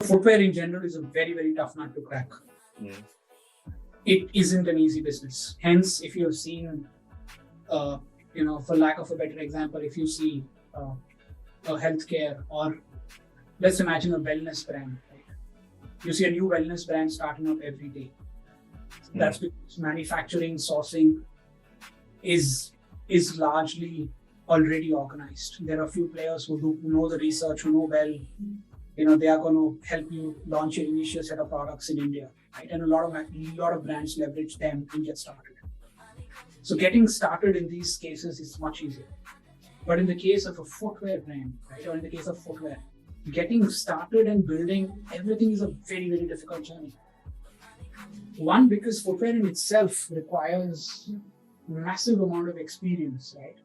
Footwear in general is a very, very tough nut to crack. Mm. It isn't an easy business. Hence, if you've seen, for lack of a better example, if you see a healthcare or let's imagine a wellness brand, right? You see a new wellness brand starting up every day. That's because manufacturing, sourcing is largely already organized. There are a few players who know the research, who know well. They are going to help you launch your initial set of products in India, right? And a lot of brands leverage them and get started. So getting started in these cases is much easier. But in the case of a footwear brand, right, or in the case of footwear, getting started and building everything is a very, very difficult journey. One, because footwear in itself requires massive amount of experience, right?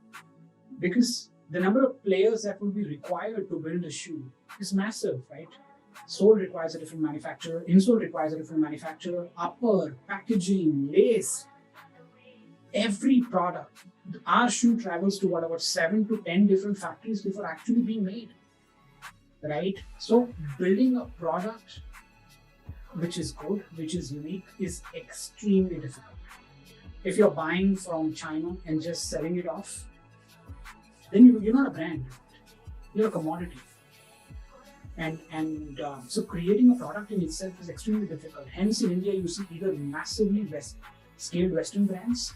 Because the number of players that will be required to build a shoe is massive, right? Sole requires a different manufacturer, insole requires a different manufacturer, upper, packaging, lace, every product. Our shoe travels to about 7 to 10 different factories before actually being made, right? So building a product which is good, which is unique, is extremely difficult. If you're buying from China and just selling it off, then you're not a brand, you're a commodity. And so creating a product in itself is extremely difficult. Hence in India, you see either massively scaled Western brands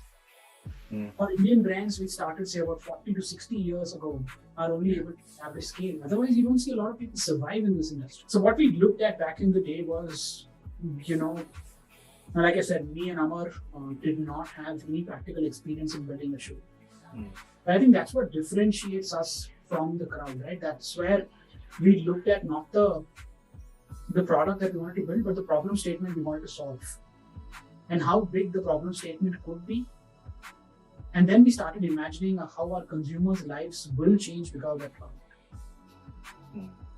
or Indian brands which started say about 40 to 60 years ago are only able to establish scale. Otherwise, you don't see a lot of people survive in this industry. So what we looked at back in the day was, like I said, me and Amar did not have any practical experience in building a shoe. But I think that's what differentiates us from the crowd, right? That's where we looked at not the product that we wanted to build, but the problem statement we wanted to solve and how big the problem statement could be. And then we started imagining how our consumers' lives will change because of that product.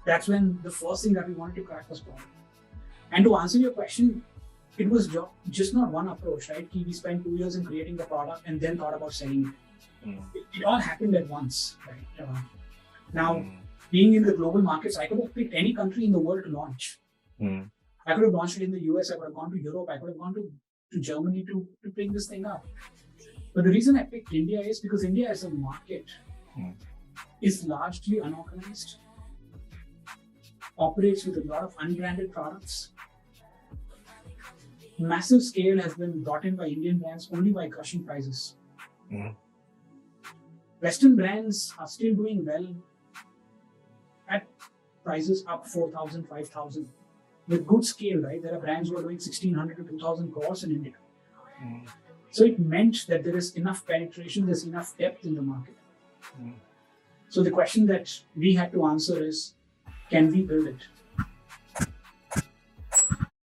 That's when the first thing that we wanted to crack was product. And to answer your question, it was just not one approach, right? We spent 2 years in creating the product and then thought about selling it. It all happened at once, right? Now, being in the global markets, I could have picked any country in the world to launch. I could have launched it in the US, I could have gone to Europe, I could have gone to Germany to bring this thing up. But the reason I picked India is because India as a market is largely unorganized, operates with a lot of unbranded products. Massive scale has been brought in by Indian brands only by crushing prices. Western brands are still doing well at prices up 4,000, 5,000 with good scale, right? There are brands who are doing 1,600 to 2,000 crores in India. So it meant that there is enough penetration, there's enough depth in the market. So the question that we had to answer is, can we build it?